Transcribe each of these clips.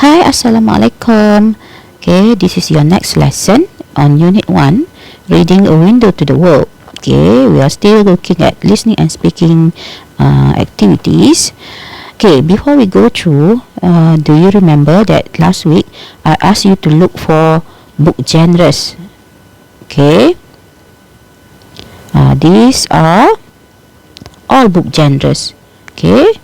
Hi, Assalamualaikum. Okay, this is your next lesson on Unit 1, Reading a Window to the World. Okay, we are still looking at listening and speaking activities. Okay, before we go through, do you remember that last week I asked you to look for book genres? Okay, these are all book genres. Okay,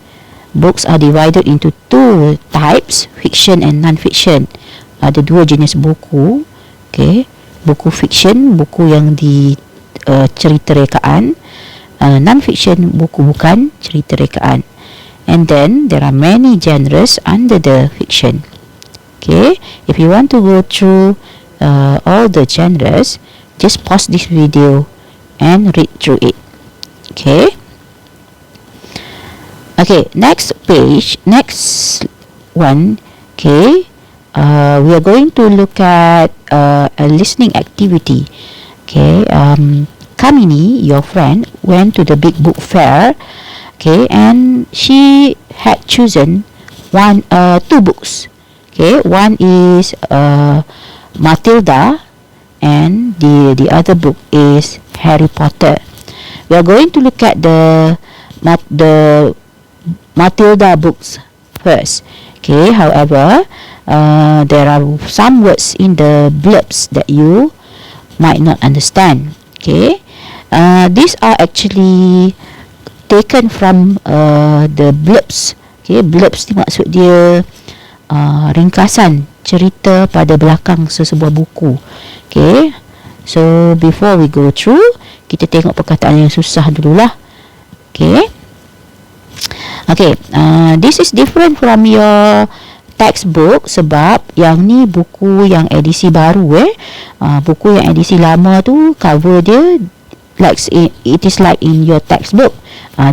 books are divided into two types, fiction and non-fiction. Ada dua jenis buku. Okay, buku fiction, buku yang di cerita rekaan. Non-fiction, buku bukan cerita rekaan. And then there are many genres under the fiction. Okay, if you want to go through all the genres, just pause this video and read through it. Okay. Okay, next page, next one. Okay, we are going to look at a listening activity. Okay, Kamini, your friend, went to the big book fair. Okay, and she had chosen two books. Okay, one is Matilda, and the other book is Harry Potter. We are going to look at the Matilda books first. Okay, however, there are some words in the blurbs that you might not understand. Okay, these are actually taken from the blurbs. Okay, blurbs ni maksud dia ringkasan cerita pada belakang sesebuah buku. Okay, so before we go through, kita tengok perkataan yang susah dululah. Okay. Okay, this is different from your textbook sebab yang ni buku yang edisi baru buku yang edisi lama tu cover dia like it is like in your textbook.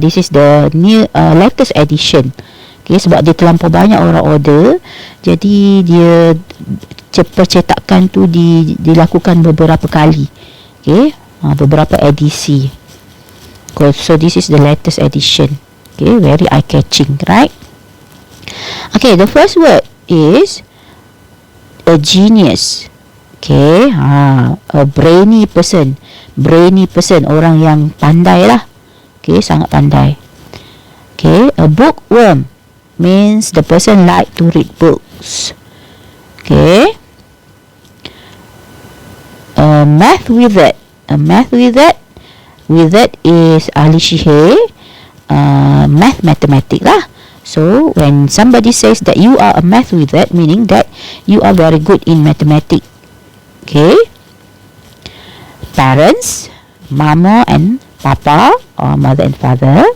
This is the new latest edition. Okay, sebab dia terlampau banyak orang order, jadi dia percetakan tu dilakukan beberapa kali. Okay, beberapa edisi. So this is the latest edition. Okay, very eye-catching, right? Okay, the first word is a genius. Okay, a brainy person. Brainy person, orang yang pandai lah. Okay, sangat pandai. Okay, a bookworm means the person like to read books. Okay, a math wizard. A math wizard. Wizard is ahli sihir. Mathematic lah. So when somebody says that you are a math wizard, meaning that you are very good in mathematics. Okay. Parents, mama and papa, or mother and father.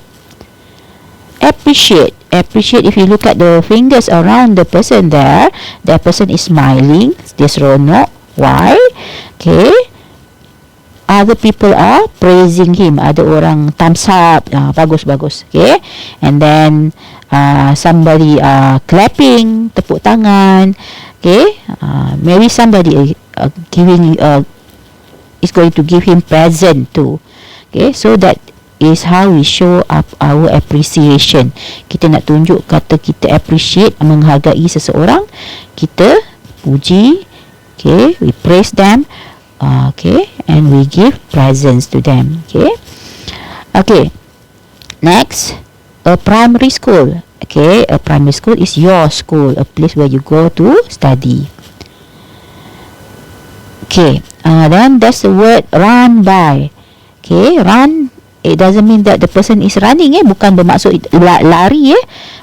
Appreciate. Appreciate, if you look at the fingers around the person there, that person is smiling. Dia seronok. Why? Okay. Other people are praising him. Ada orang thumbs up. Bagus. Okay. And then somebody clapping, tepuk tangan. Okay. Maybe somebody is going to give him present too. Okay. So that is how we show up our appreciation. Kita nak tunjuk kata kita appreciate, menghargai seseorang. Kita puji. Okay. We praise them. Okay, and we give presents to them. Okay, next, a primary school. Okay, a primary school is your school, a place where you go to study. Okay, then there's the word run by. Okay, run, it doesn't mean that the person is running, bukan bermaksud lari.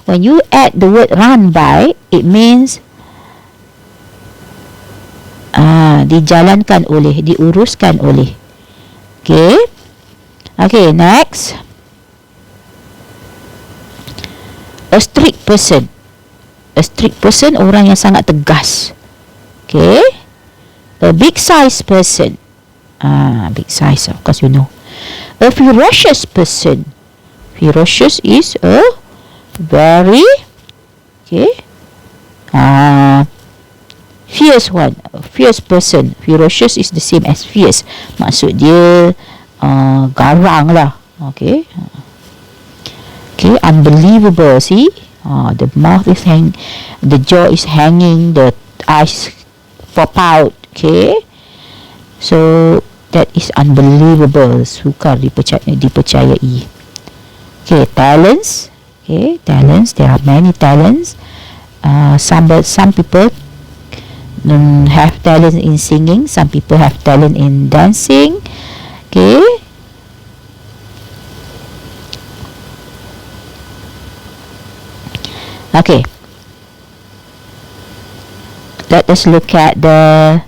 When you add the word run by, it means dijalankan oleh, diuruskan oleh. Okay. Okay, next. A strict person. A strict person, orang yang sangat tegas. Okay. A big size person. Big size, of course you know. A ferocious person. Ferocious is a very, okay, fierce one. A fierce person. Ferocious is the same as fierce. Maksud dia garang lah. Okay. Okay, unbelievable. See, The mouth is the jaw is hanging, the eyes pop out. Okay, so that is unbelievable. Sukar dipercayai. Okay, talents. Okay, talents. There are many talents. Some people have talent in singing. Some people have talent in dancing. Okay. Okay. Let us look at the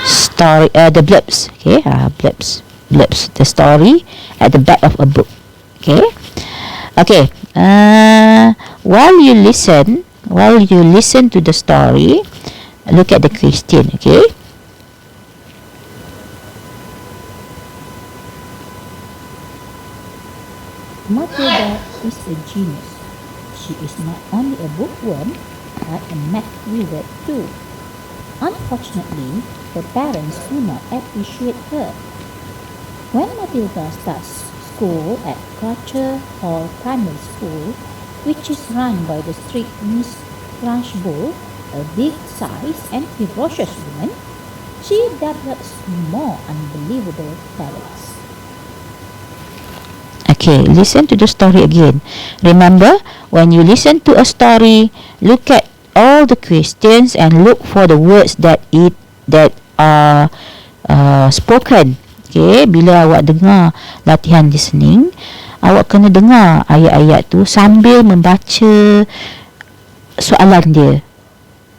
story, the blurbs. Okay, blurbs. The story at the back of a book. Okay. Okay. While you listen to the story, look at the question. Okay. Matilda is a genius. She is not only a bookworm, but a math wizard too. Unfortunately, her parents do not appreciate her. When Matilda starts school at Crutcher Hall Primary School, which is run by the strict Miss Crunchbull, a big-sized and ferocious woman, she develops more unbelievable talents. Okay, listen to the story again. Remember, when you listen to a story, look at all the questions and look for the words that are spoken. Okay, bila awak dengar latihan listening, awak kena dengar ayat-ayat tu sambil membaca soalan dia.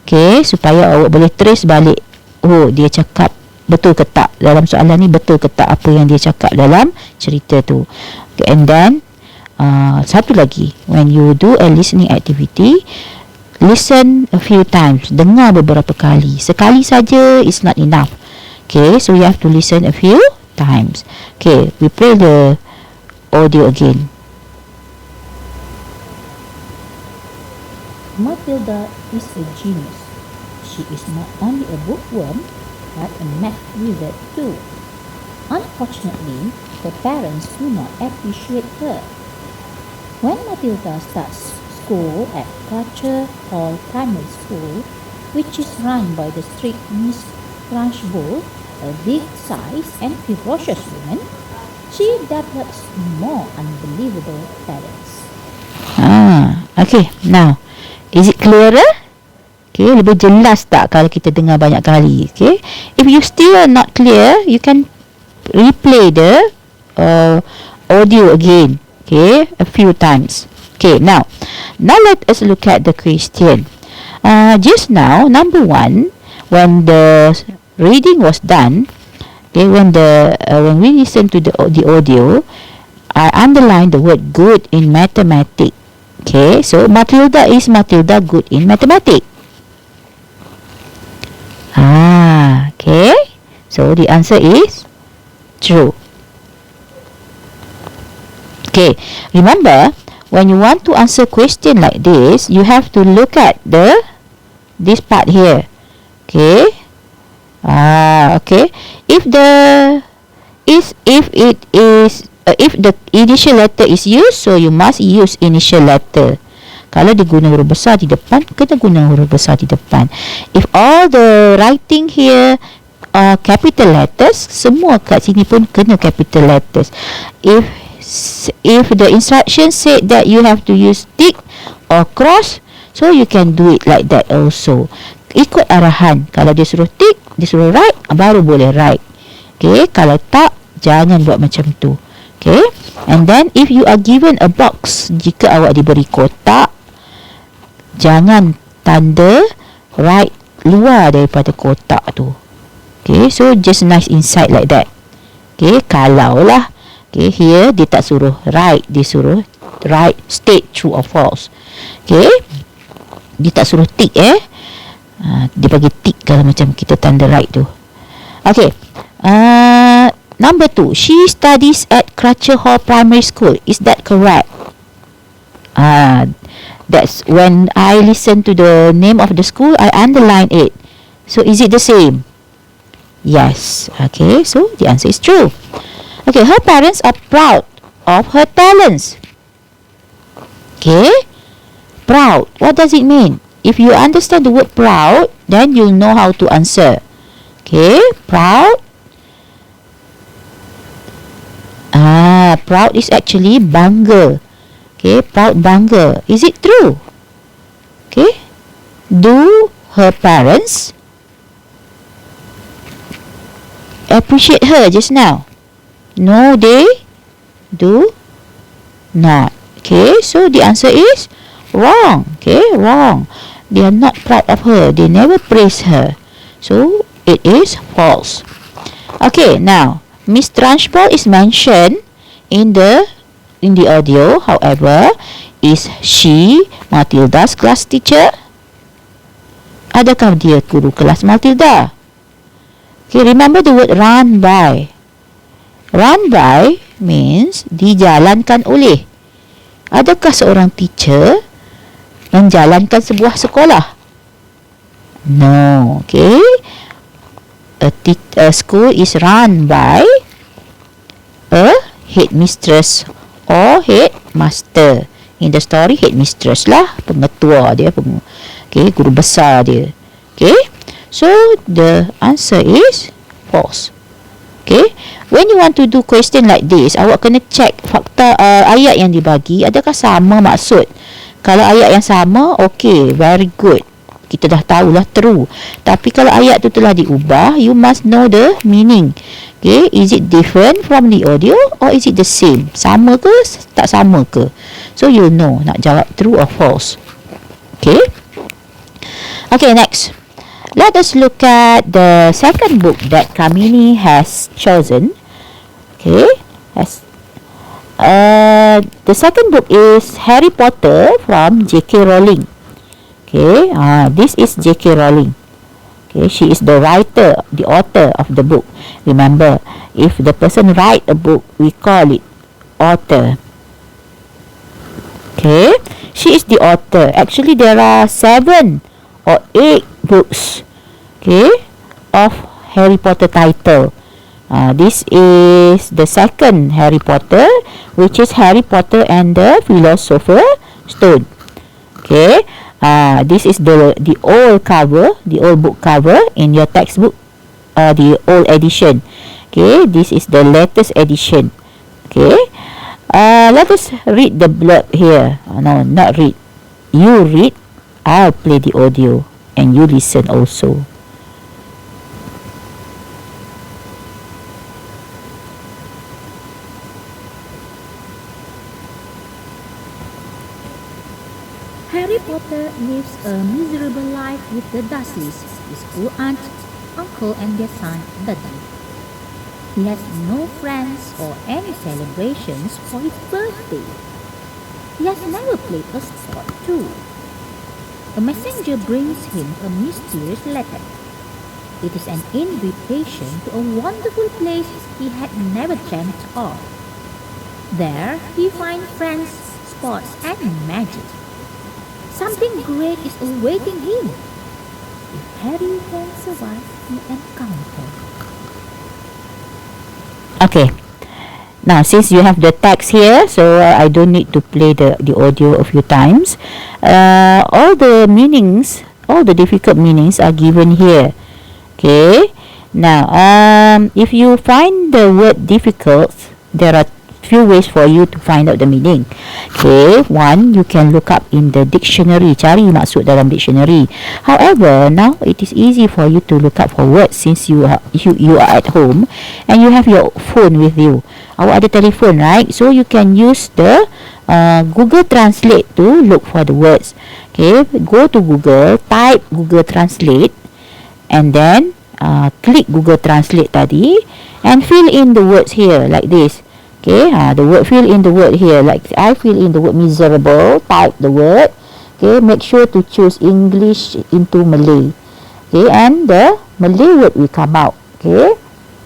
Okay, supaya awak boleh trace balik. Oh, dia cakap betul ke tak dalam soalan ni, betul ke tak apa yang dia cakap dalam cerita tu. Okay, and then satu lagi, when you do a listening activity, listen a few times. Dengar beberapa kali. Sekali saja is not enough. Okay, so you have to listen a few times. Okay, we play the audio again. Matilda is a genius. She is not only a bookworm, but a math wizard too. Unfortunately, her parents do not appreciate her. When Matilda starts school at Crutcher Hall Primary School, which is run by the strict Miss Crunchbull, a big-sized and ferocious woman, she develops more unbelievable talents. Okay, now, is it clearer? Okay, lebih jelas tak kalau kita dengar banyak kali? Okay, if you still not clear, you can replay the audio again. Okay, a few times. Okay, now let us look at the question. Just now, number 1, when the reading was done, okay, when we listen to the audio, I underline the word good in mathematics. Okay, so Matilda good in mathematics. Okay, so the answer is true. Okay, remember, when you want to answer question like this, you have to look at this part here. Okay. Okay. If the initial letter is used, so you must use initial letter. Kalau diguna huruf besar di depan, kena guna huruf besar di depan. If all the writing here are capital letters, semua kat sini pun kena capital letters. If the instruction said that you have to use tick or cross, so you can do it like that also. Ikut arahan. Kalau dia suruh tick, dia suruh write, baru boleh write. Okay, kalau tak, jangan buat macam tu. Okay, and then if you are given a box, jika awak diberi kotak, jangan tanda write luar daripada kotak tu. Okay, so just nice inside like that. Okay, kalau lah, okay, here dia tak suruh write, dia suruh write state true or false. Okay, dia tak suruh tick dia bagi tick kalau macam kita tanda write tu. Okay, number 2, she studies at Crutcher Hall Primary School. Is that correct? That's when I listen to the name of the school, I underline it. So is it the same? Yes. Okay, so the answer is true. Okay, her parents are proud of her talents. Okay? Proud. What does it mean? If you understand the word proud, then you'll know how to answer. Okay? Proud. Proud is actually bangga. Okay? Proud, bangga. Is it true? Okay? Do her parents appreciate her just now? No, they do not. Okay, so the answer is wrong. Okay, wrong. They are not proud of her. They never praise her. So it is false. Okay, now Miss Trunchbull is mentioned in the audio. However, is she Matilda's class teacher? Adakah dia guru kelas Matilda? Okay, remember the word run by. Run by means dijalankan oleh. Adakah seorang teacher menjalankan sebuah sekolah? No. Okay. A school is run by a headmistress or headmaster. In the story, headmistress lah, pengetua dia, okay, guru besar dia. Okay. So the answer is false. Okay. When you want to do question like this, awak kena check fakta ayat yang dibagi adakah sama maksud. Kalau ayat yang sama, okay, very good. Kita dah tahulah true. Tapi kalau ayat tu telah diubah, you must know the meaning. Okay, is it different from the audio or is it the same? Sama ke tak sama ke? So you know nak jawab true or false. Okay. Okay, next. Let us look at the second book that Kamini has chosen. Okay, the second book is Harry Potter from J.K. Rowling. Okay, this is J.K. Rowling. Okay, she is the writer, the author of the book. Remember, if the person write a book, we call it author. Okay, she is the author. Actually, there are 7 or 8 books, okay, of Harry Potter title. This is the second Harry Potter, which is Harry Potter and the Philosopher's Stone. Okay, this is the old cover, the old book cover in your textbook, the old edition. Okay, this is the latest edition. Okay, let us read the blurb here. No, not read. You read. I'll play the audio and you listen also. Harry Potter lives a miserable life with the Dursleys, his school aunt, uncle and their son, Dudley. He has no friends or any celebrations for his birthday. He has never played a sport too. A messenger brings him a mysterious letter. It is an invitation to a wonderful place he had never dreamt of. There he finds friends, sports and magic. Something great is awaiting him if Harry can survive the encounter. Okay. Now, since you have the text here, so I don't need to play the audio a few times. All the meanings, all the difficult meanings are given here. Okay. Now, if you find the word difficult, there are few ways for you to find out the meaning. Okay, one, you can look up in the dictionary, cari maksud dalam dictionary. However, now it is easy for you to look up for words since you are at home and you have your phone with you. Awak ada telefon, right? So you can use the Google Translate to look for the words. Okay, go to Google, type Google Translate and then click Google Translate tadi and fill in the words here like this. Okay, fill in the word here. Like I fill in the word miserable, type the word. Okay, make sure to choose English into Malay. Okay, and the Malay word will come out. Okay,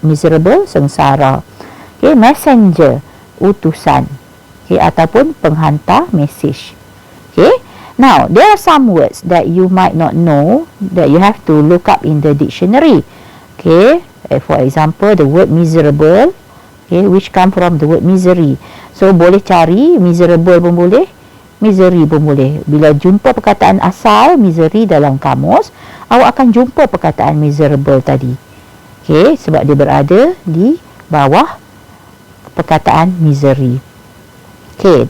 miserable, sengsara. Okay, messenger, utusan. Okay, ataupun penghantar message. Okay, now there are some words that you might not know that you have to look up in the dictionary. Okay, for example, the word miserable. Okay, which come from the word misery. So boleh cari miserable pun boleh, misery pun boleh. Bila jumpa perkataan asal misery dalam kamus, awak akan jumpa perkataan miserable tadi. Okey, sebab dia berada di bawah perkataan misery. Okey,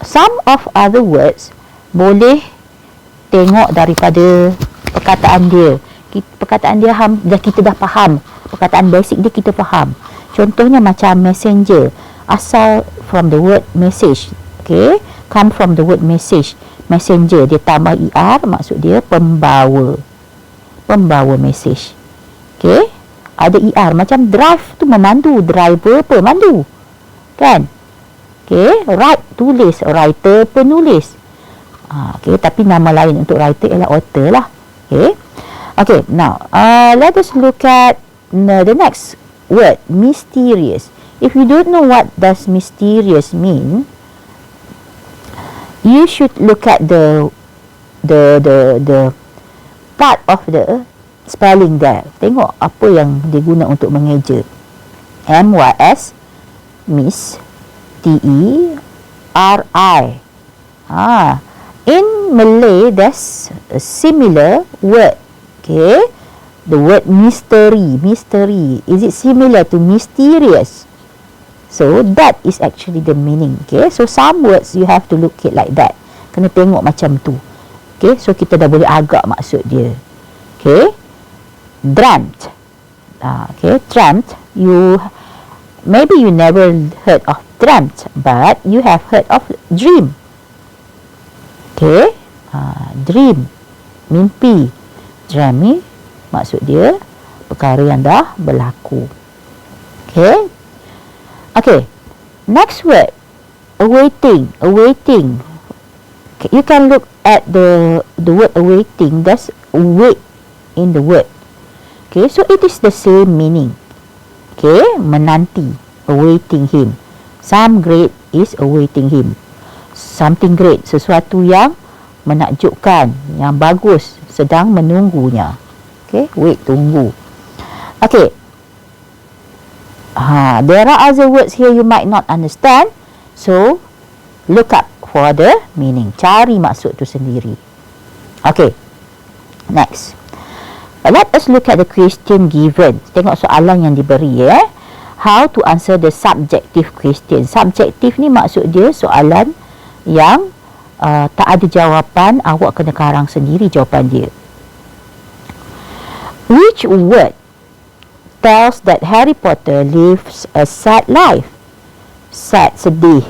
some of other words boleh tengok daripada perkataan dia. Perkataan dia kita dah faham. Perkataan basic dia kita faham. Contohnya macam messenger, asal from the word message. Okay, come from the word message. Messenger, dia tambah ER, maksud dia pembawa. Pembawa message. Okay, ada ER. Macam drive tu memandu. Driver pemandu. Kan? Okay, write, tulis. Writer, penulis. Okay, tapi nama lain untuk writer ialah author lah. Okay. Okay, now, let us look at the next word, mysterious. If you don't know what does mysterious mean, you should look at the part of the spelling there. Tengok apa yang diguna untuk mengeja. M-Y-S, Miss, T-E-R-I. In Malay, there's a similar word. Okay, the word mystery. Mystery, is it similar to mysterious? So that is actually the meaning. Okay, so some words you have to look it like that. Kena tengok macam tu. Okay, so kita dah boleh agak maksud dia. Okay, dreamt. Okay, dreamt. Maybe you never heard of dreamt, but you have heard of dream. Okay, dream, mimpi. Dream ni maksud dia perkara yang dah berlaku. Okay. Okay, next word, awaiting. Awaiting. Okay, you can look at the word awaiting. There's wait in the word. Okay, so it is the same meaning. Okay, menanti, awaiting him. Some great is awaiting him. Something great, sesuatu yang menakjubkan, yang bagus, sedang menunggunya. Okay, wait, tunggu. Okay, there are other words here you might not understand, so look up for the meaning. Cari maksud tu sendiri. Okay, next. Let us look at the question given. Tengok soalan yang diberi. How to answer the subjective question. Subjektif ni maksud dia soalan yang tak ada jawapan, awak kena karang sendiri jawapan dia. Which word tells that Harry Potter lives a sad life? Sad, sedih.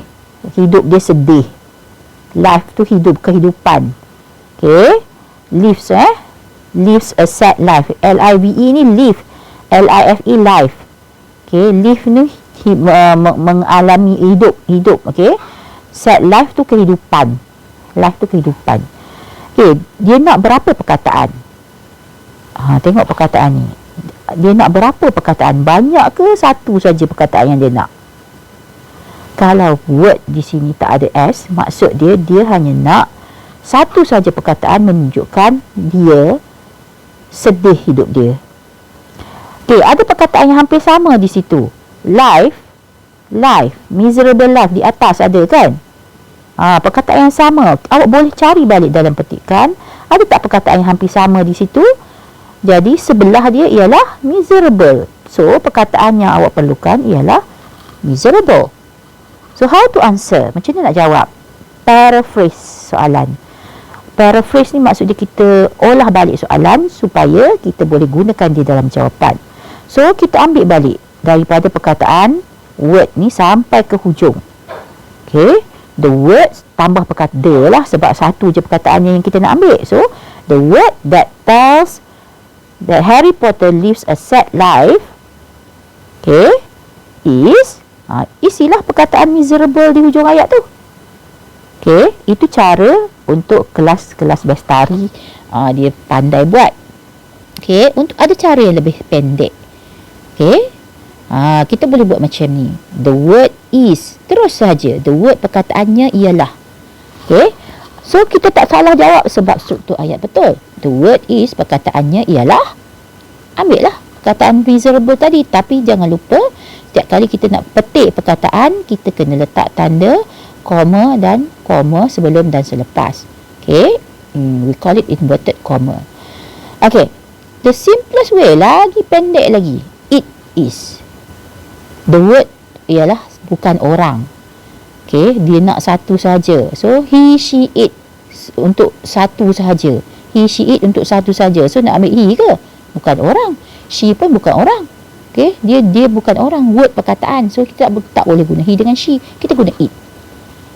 Hidup dia sedih. Life tu hidup, kehidupan. Okay, lives lives a sad life. L-I-V-E ni live. L-I-F-E life. Okay, live ni mengalami hidup. Okay, sad life tu kehidupan. Life tu kehidupan. Okay, dia nak berapa perkataan? Tengok perkataan ni. Dia nak berapa perkataan? Banyak ke satu saja perkataan yang dia nak? Kalau word di sini tak ada S, maksud dia hanya nak satu saja perkataan menunjukkan dia sedih hidup dia. Okay, ada perkataan yang hampir sama di situ. Life, miserable life di atas ada kan? Perkataan yang sama. Awak boleh cari balik dalam petikan. Ada tak perkataan yang hampir sama di situ? Jadi sebelah dia ialah miserable. So perkataan yang awak perlukan ialah miserable. So how to answer? Macam mana nak jawab? Paraphrase soalan. Paraphrase ni maksudnya kita olah balik soalan supaya kita boleh gunakan dia dalam jawapan. So kita ambil balik daripada perkataan word ni sampai ke hujung. Okay, the words tambah perkataan the lah, sebab satu je perkataannya yang kita nak ambil. So the word that tells that Harry Potter lives a sad life, okay, is isilah perkataan miserable di hujung ayat tu. Okay, itu cara untuk kelas-kelas bestari dia pandai buat. Okay, untuk ada cara yang lebih pendek. Okay, kita boleh buat macam ni. The word is, terus saja the word perkataannya ialah. Okay, so kita tak salah jawab sebab struktur ayat betul. The word is, perkataannya ialah. Ambil lah perkataan miserable tadi. Tapi jangan lupa, setiap kali kita nak petik perkataan, kita kena letak tanda, koma dan koma sebelum dan selepas. Okay, we call it inverted comma. Okay, the simplest way, lagi pendek lagi, it is. The word ialah bukan orang. Okay, dia nak satu saja. So he, she, it untuk satu saja. He, she, it untuk satu saja. So nak ambil he ke? Bukan orang. She pun bukan orang. Okay, dia bukan orang, word perkataan. So kita tak boleh guna he dengan she, kita guna it.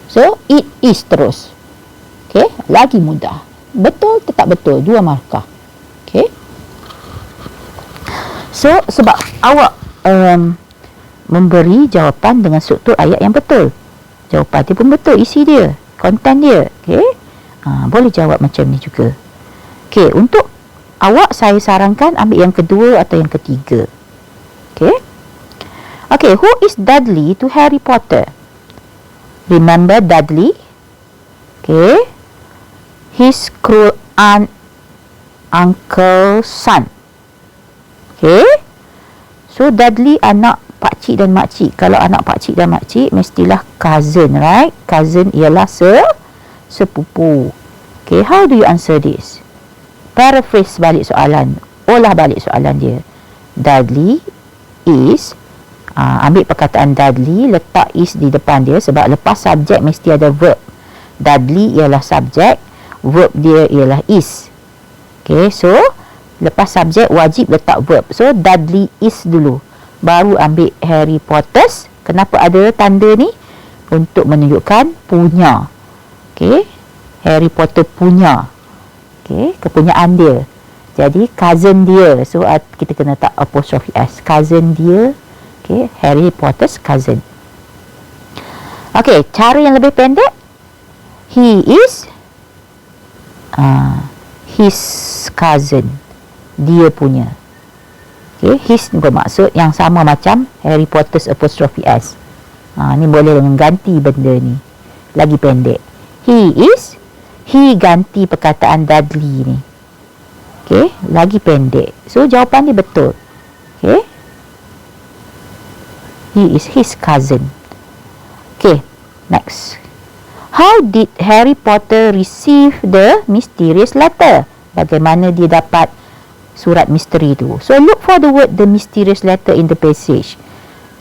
So it is terus. Okay, lagi mudah. Betul tetap betul, 2 markah. Okay, so sebab awak memberi jawapan dengan struktur ayat yang betul, jawapan dia pun betul, isi dia, konten dia. Okay, boleh jawab macam ni juga. Okay, untuk awak saya sarankan ambil yang kedua atau yang ketiga. Okay, okay, who is Dudley to Harry Potter? Remember Dudley? Okay, his cruel aunt, uncle, son. Okay, so Dudley anak pakcik dan makcik. Kalau anak pakcik dan makcik mestilah cousin, right? Cousin ialah sepupu. Okay, how do you answer this? Paraphrase balik soalan, olah balik soalan dia. Dudley is, ambil perkataan Dudley, letak is di depan dia sebab lepas subjek mesti ada verb. Dudley ialah subjek, verb dia ialah is. Okay, so lepas subjek wajib letak verb. So Dudley is dulu, baru ambil Harry Potter's. Kenapa ada tanda ni? Untuk menunjukkan punya. Okay, Harry Potter punya. Okay, kepunyaan dia. Jadi cousin dia. So kita kena tak apostrophe s. Cousin dia. Okay, Harry Potter's cousin. Okay, cara yang lebih pendek. He is his cousin. Dia punya. Okay, his bermaksud yang sama macam Harry Potter's apostrophe s. Ni boleh dengan ganti benda ni. Lagi pendek. He is, he ganti perkataan Dudley ni. Okay, lagi pendek. So jawapan dia betul. Okay, he is his cousin. Okay, next. How did Harry Potter receive the mysterious letter? Bagaimana dia dapat surat misteri tu? So look for the word the mysterious letter in the passage.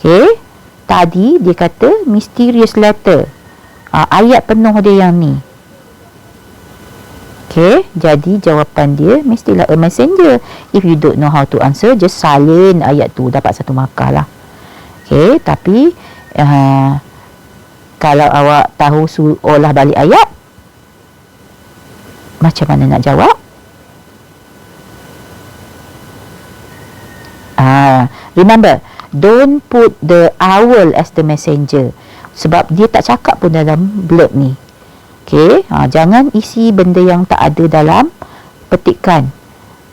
Okay, tadi dia kata mysterious letter. Ayat penuh dia yang ni. Okay, jadi jawapan dia mestilah a messenger. If you don't know how to answer, just salin ayat tu, dapat 1 markah lah. Okay, tapi kalau awak tahu olah balik ayat, macam mana nak jawab? Remember, don't put the owl as the messenger. Sebab dia tak cakap pun dalam blurb ni. Okay, jangan isi benda yang tak ada dalam petikan.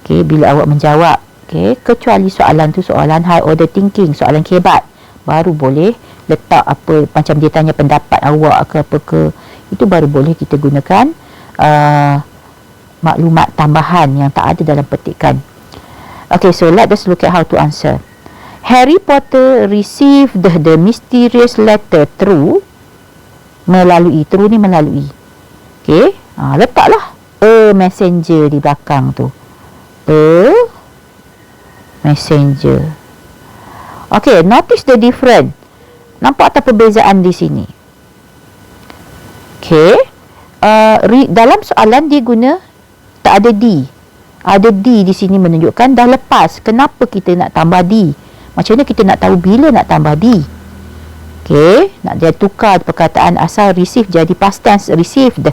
Okay, bila awak menjawab. Okay, kecuali soalan tu soalan high order thinking, soalan kebat, baru boleh letak apa, macam dia tanya pendapat awak ke apa ke, itu baru boleh kita gunakan maklumat tambahan yang tak ada dalam petikan. Okay, so let us look at how to answer. Harry Potter received the mysterious letter through, melalui, through ni melalui. Okay, letaklah a messenger di belakang tu. A messenger. Okay, notice the difference. Nampak tak perbezaan di sini? Okay, dalam soalan dia guna tak ada D. Ada D di sini menunjukkan dah lepas. Kenapa kita nak tambah D? Macam mana kita nak tahu bila nak tambah D? Okay, nak dia tukar perkataan asal receive jadi past tense received.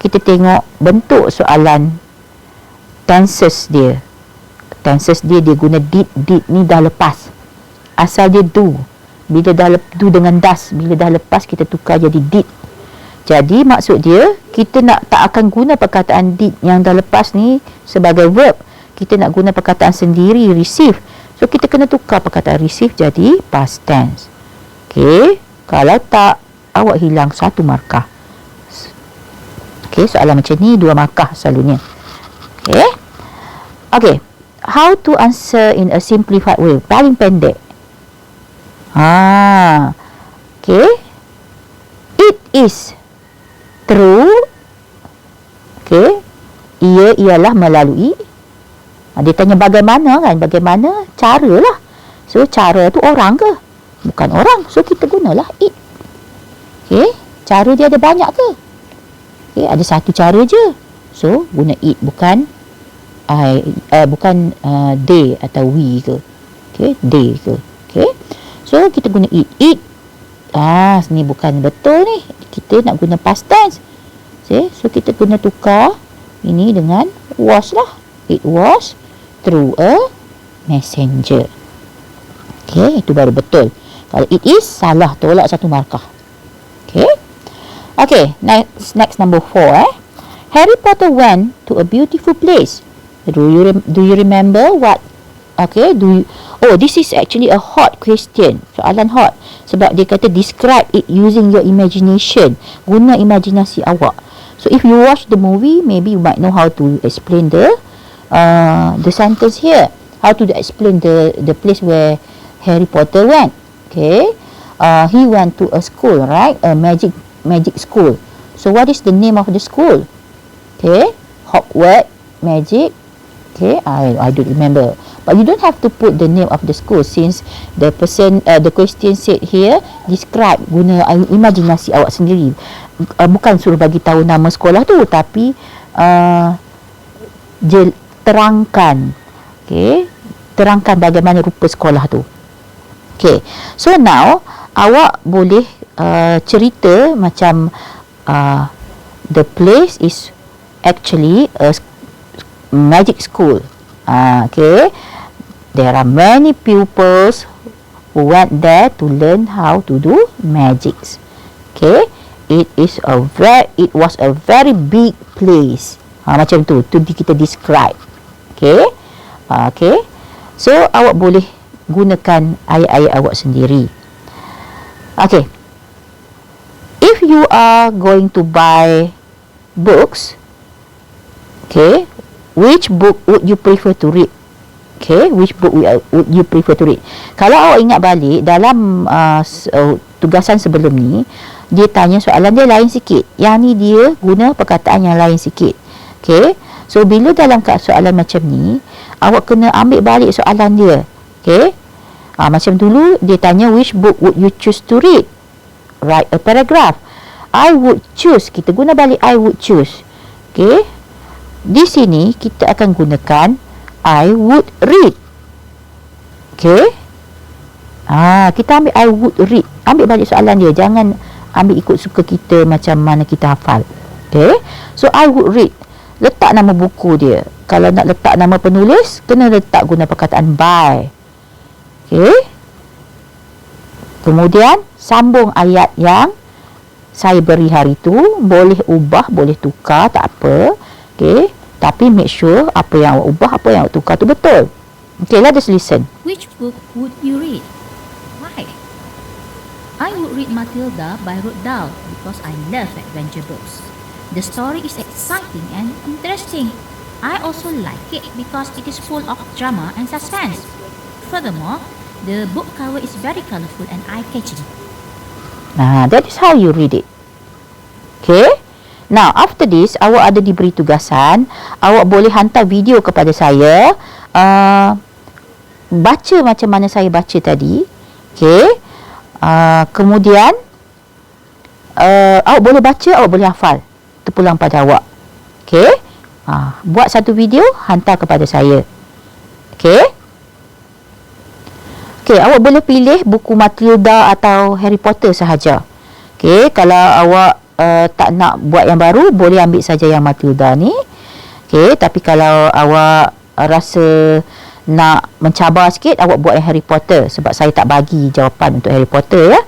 Kita tengok bentuk soalan, tenses dia. Tenses dia guna did ni dah lepas. Asal dia do. Bila dah do dengan does, bila dah lepas kita tukar jadi did. Jadi maksud dia, kita nak tak akan guna perkataan did yang dah lepas ni sebagai verb. Kita nak guna perkataan sendiri, receive. So kita kena tukar perkataan receive jadi past tense. Okay, kalau tak, awak hilang 1 markah. Okay, soalan macam ni 2 markah selalunya. Okay, okay, how to answer in a simplified way, paling pendek. Okay, it is. through, okay, ia ialah melalui. Dia tanya bagaimana kan, bagaimana cara lah. So cara tu orang ke? Bukan orang, so kita gunalah it. Okay, cara dia ada banyak ke? Okay, ada satu cara je, so guna it, bukan they atau we ke. Okay, they ke. Okay, so kita guna it. It, ni bukan betul ni, kita nak guna past tense. Okay, so kita guna tukar ini dengan was lah. It was through a messenger. Okay, itu baru betul. Kalau it is, salah, tolak satu markah. Okay. Okay, next number 4. Harry Potter went to a beautiful place. Do you remember what? Okay, this is actually a hot question. Soalan hot. Sebab dia kata describe it using your imagination. Guna imajinasi awak. So if you watch the movie, maybe you might know how to explain the sentence here. How to explain the place where Harry Potter went. Okay, he went to a school, right? A magic school. So what is the name of the school? Okay, Hogwarts Magic. Okay, I don't remember. But you don't have to put the name of the school since the question said here describe, guna imajinasi awak sendiri. Bukan suruh bagi tahu nama sekolah tu, tapi terangkan. Okay, terangkan bagaimana rupa sekolah tu. Okay, so now awak boleh cerita macam the place is actually a magic school. Okay, there are many pupils who went there to learn how to do magics. Okay, it was a very big place. Macam tu kita describe. Okay, okay, so awak boleh gunakan ayat-ayat awak sendiri. Okay, if you are going to buy books, okay, which book would you prefer to read? Okay, which book would you prefer to read? Kalau awak ingat balik dalam tugasan sebelum ni, dia tanya soalan dia lain sikit. Yang ni dia guna perkataan yang lain sikit. Okay, so bila dalam soalan macam ni, awak kena ambil balik soalan dia. Okay, macam dulu dia tanya which book would you choose to read? Write a paragraph. I would choose. Kita guna balik I would choose. Okay, di sini kita akan gunakan I would read. Okay, kita ambil I would read. Ambil balik soalan dia. Jangan ambil ikut suka kita macam mana kita hafal. Okay, so I would read. Letak nama buku dia. Kalau nak letak nama penulis, kena letak guna perkataan by. Okay, kemudian sambung ayat yang saya beri hari tu. Boleh ubah, boleh tukar, tak apa. Okay, tapi make sure apa yang awak ubah, apa yang awak tukar tu betul. Okay, let us listen. Which book would you read? Why? I would read Matilda by Roald Dahl because I love adventure books. The story is exciting and interesting. I also like it because it is full of drama and suspense. Furthermore, the book cover is very colorful and eye-catching. That is how you read it. Okay. Now, after this, awak ada diberi tugasan. Awak boleh hantar video kepada saya. Baca macam mana saya baca tadi. Okay. Kemudian, awak boleh baca, awak boleh hafal. Terpulang pada awak. Okay. Buat satu video, hantar kepada saya. Okay. Okay, awak boleh pilih buku Matilda atau Harry Potter sahaja. Okay, kalau awak tak nak buat yang baru, boleh ambil saja yang Matilda ni. Okay, tapi kalau awak rasa nak mencabar sikit, awak buat yang Harry Potter. Sebab saya tak bagi jawapan untuk Harry Potter ya.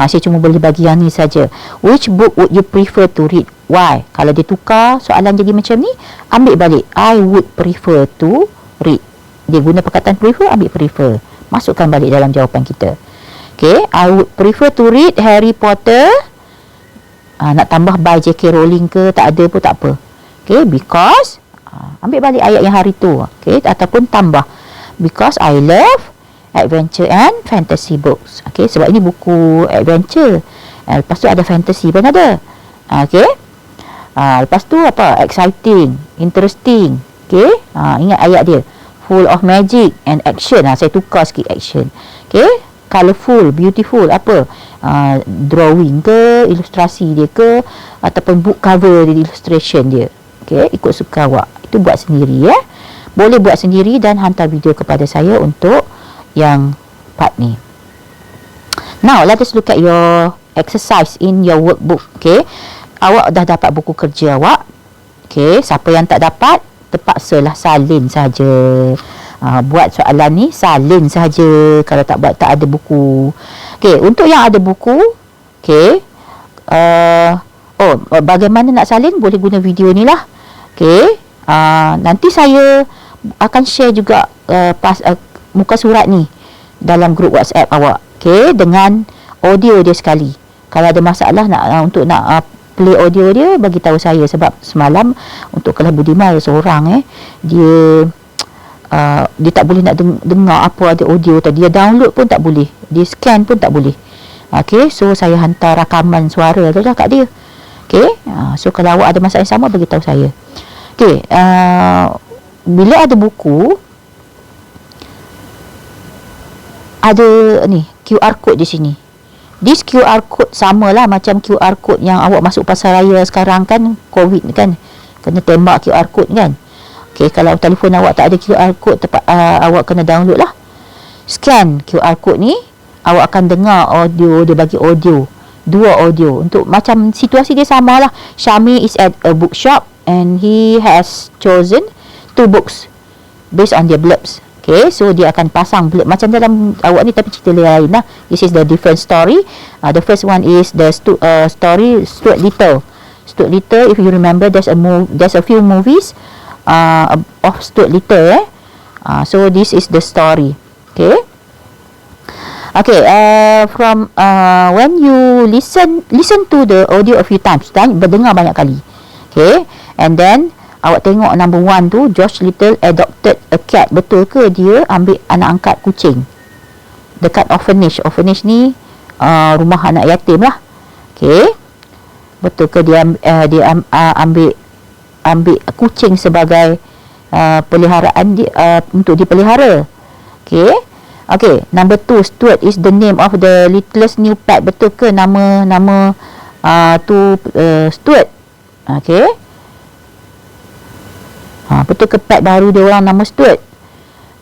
Saya cuma boleh bagi yang ni saja. Which book would you prefer to read? Why? Kalau dia tukar soalan jadi macam ni, ambil balik I would prefer to read. Dia guna perkataan prefer, ambil prefer. Masukkan balik dalam jawapan kita. Okay, I would prefer to read Harry Potter. Nak tambah by J.K. Rowling ke, tak ada pun tak apa. Okay, because ambil balik ayat yang hari tu. Okay, ataupun tambah because I love adventure and fantasy books. Okay, sebab ini buku adventure. Lepas tu ada fantasy pun ada. Okay, Lepas tu apa? Exciting, interesting. Okay, ingat ayat dia. Full of magic and action. Saya tukar sikit action. Okay, colourful, beautiful, apa? Drawing ke, ilustrasi dia ke, ataupun book cover dia, illustration dia. Okay, ikut suka awak. Itu buat sendiri ya. Boleh buat sendiri dan hantar video kepada saya untuk yang part ni. Now, let us look at your exercise in your workbook. Okay, awak dah dapat buku kerja awak. Okay, siapa yang tak dapat, terpaksalah salin saja. Buat soalan ni salin saja. Kalau tak buat, tak ada buku. Okay, untuk yang ada buku, okay, bagaimana nak salin? Boleh guna video ni lah. Okay, nanti saya akan share juga muka surat ni dalam grup WhatsApp awak. Okay, dengan audio dia sekali. Kalau ada masalah untuk play audio dia, bagi tahu saya. Sebab semalam untuk kelas Budiman seorang dia tak boleh nak dengar apa ada audio tadi. Dia download pun tak boleh, dia scan pun tak boleh. Okay, so saya hantar rakaman suara tu dah kat dia. Okay, so kalau awak ada masalah yang sama, bagi tahu saya. Okay, bila ada buku, ada ni QR code di sini. This QR code samalah macam QR code yang awak masuk pasaraya sekarang kan, COVID kan, kena tembak QR code kan. Okay, kalau telefon awak tak ada QR code, awak kena download lah. Scan QR code ni, awak akan dengar audio, dia bagi audio, 2 audio. Untuk macam situasi dia samalah. Syami is at a bookshop and he has chosen 2 books based on their blurbs. Okay, so dia akan pasang blurb macam dalam awak ni, tapi cerita lain lah. This is the different story. The first one is the story Stuart Little. Stuart Little, if you remember, there's a few movies of Stuart Little. So this is the story. Okay. Okay, from when you listen to the audio a few times, dan berdengar banyak kali. Okay, and then awak tengok number 1 tu, George Little adopted a cat. Betul ke dia ambil anak angkat kucing dekat orphanage? Orphanage ni rumah anak yatim lah. Okay, betul ke dia ambil kucing sebagai peliharaan dia, untuk dipelihara? Okay. Okay, number 2, Stuart is the name of the littlest new pet. Betul ke nama tu Stuart? Okay. Betul ke pet baru dia orang nama Stuart?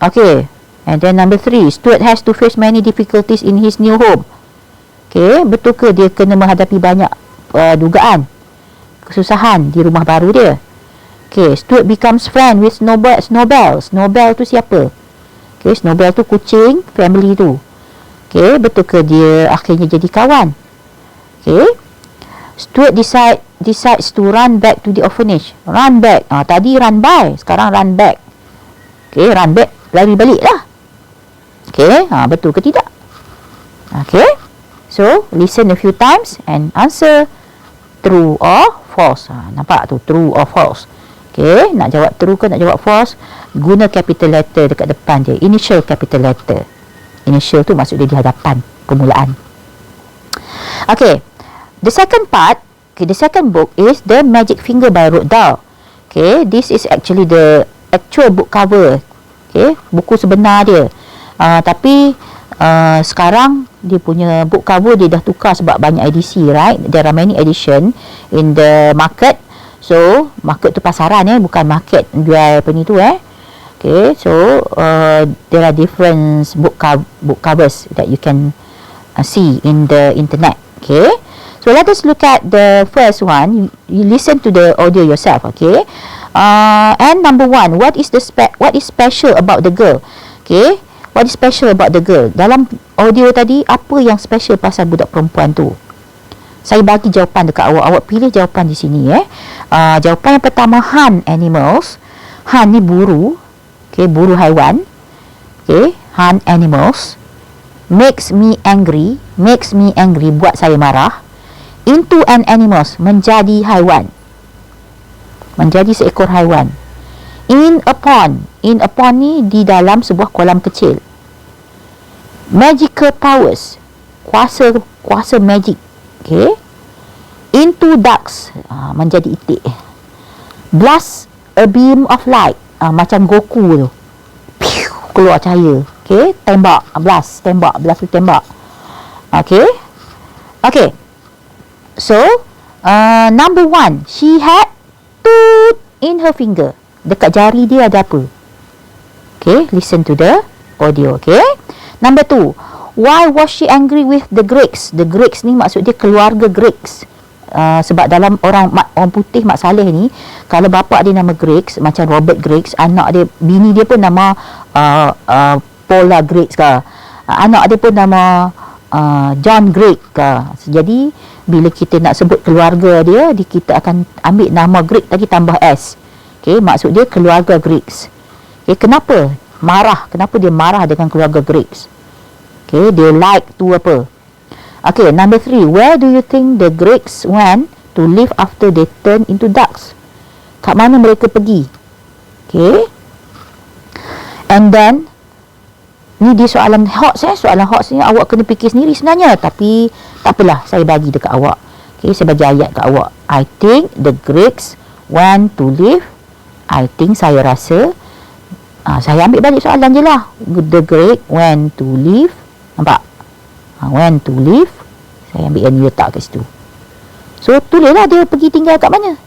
Okay. And then number 3, Stuart has to face many difficulties in his new home. Okay, betul ke dia kena menghadapi banyak dugaan kesusahan di rumah baru dia? Okay, Stuart becomes friend with Snowbell. Snowbell tu siapa? Okay, Snowbell tu kucing family tu. Okay, betul ke dia akhirnya jadi kawan? Okay, Stuart decides to run back to the orphanage. Run back. Tadi run by, sekarang run back. Okay, run back, lari balik lah. Okay, betul ke tidak? Okay, so listen a few times and answer true or false. Nampak tu, true or false. Okay, nak jawab true ke nak jawab false, guna capital letter dekat depan dia. Initial capital letter. Initial tu maksud dia di hadapan, permulaan. Okay, the second part, the second book is The Magic Finger by Roald Dahl. Okay, this is actually the actual book cover. Okay, buku sebenar dia. Tapi sekarang dia punya book cover dia dah tukar sebab banyak edisi, right? There are many edition in the market. So, market tu pasaran bukan market jual apa ni tu Okay, so there are different book covers that you can see in the internet. Okay, so let us look at the first one. You listen to the audio yourself. Okay, and number 1, what is special about the girl? Okay, what is special about the girl? Dalam audio tadi, apa yang special pasal budak perempuan tu? Saya bagi jawapan dekat awak. Awak pilih jawapan di sini jawapan yang pertama, hunt animals. Hunt ni buru. Okay, buru haiwan. Okay, hunt animals. Makes me angry. Makes me angry, buat saya marah. Into an animals, menjadi haiwan. Menjadi seekor haiwan. In a pond. In a pond ni di dalam sebuah kolam kecil. Magical powers, kuasa magic. Okay, into ducks, menjadi itik. Blast a beam of light, macam Goku tu, piu, keluar cahaya. Okay, tembak, blast tu tembak. Okay, so number 1, she had tooth in her finger. Dekat jari dia ada apa? Okay, listen to the audio. Okay, number 2, why was she angry with the Greeks? The Greeks ni maksud dia keluarga Greeks. Sebab dalam orang putih Mak Saleh ni, kalau bapa dia nama Greeks, macam Robert Greeks, anak dia, bini dia pun nama Paula Greeks ke, anak dia pun nama John Greek ke. Jadi bila kita nak sebut keluarga dia, kita akan ambil nama Greek lagi tambah S. Okay, maksud dia keluarga Greeks. Okay, kenapa dia marah dengan keluarga Greeks? Okay, they like to apa? Okay, number 3, where do you think the Greeks went to live after they turned into ducks? Kat mana mereka pergi? Okay, and then ni dia soalan hoax. Soalan hoax ni awak kena fikir sendiri sebenarnya, tapi tak apalah, saya bagi dekat awak. Okay, saya bagi ayat kat awak. I think the Greeks went to live. I think, saya rasa, saya ambil balik soalan je lah. The Greek went to live. Nampak? Went to live. Saya ambil yang ni letak kat situ. So, tulislah dia pergi tinggal kat mana.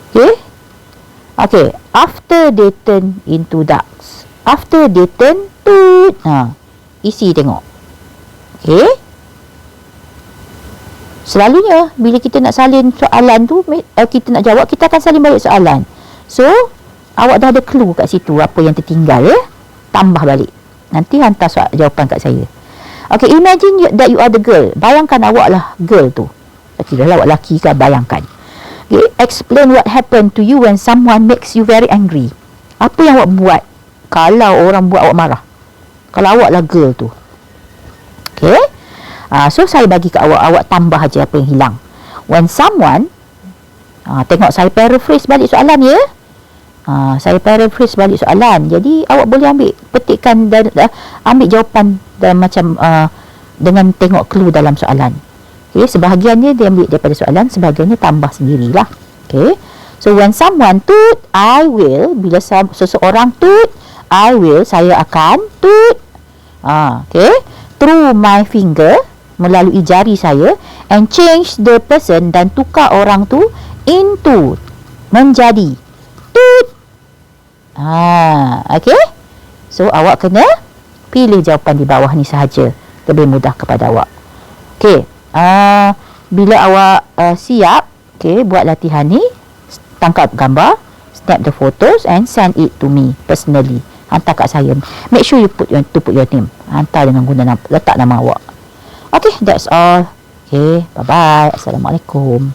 Okay, after they turn into ducks. After they turn to, isi tengok. Okay, selalunya bila kita nak salin soalan tu, kita nak jawab, kita akan salin balik soalan. So, awak dah ada clue kat situ apa yang tertinggal, ya? Tambah balik. Nanti hantar jawapan kat saya. Okay, imagine that you are the girl. Bayangkan awak lah girl tu. Tidak lah awak lelaki kan, bayangkan. Okay, explain what happened to you when someone makes you very angry. Apa yang awak buat kalau orang buat awak marah? Kalau awak lah girl tu. Okay, so saya bagi kat awak tambah aja apa yang hilang. When someone, tengok saya paraphrase balik soalan, ya. Saya paraphrase balik soalan. Jadi awak boleh ambil, petikkan dan ambil jawapan dalam macam dengan tengok clue dalam soalan. Okay, sebahagiannya dia ambil daripada soalan, sebahagiannya tambah sendirilah. Okay, so when someone toot, I will. Bila seseorang toot, I will, saya akan toot. Okay, through my finger, melalui jari saya, and change the person, dan tukar orang tu into, menjadi toot. Okay, so awak kena pilih jawapan di bawah ni sahaja, lebih mudah kepada awak. Okay, bila awak siap, okay, buat latihan ni, tangkap gambar, snap the photos and send it to me personally. Hantar kat saya. Make sure you put your name. Hantar dengan guna letak nama awak. Okay, that's all. Okay, bye-bye. Assalamualaikum.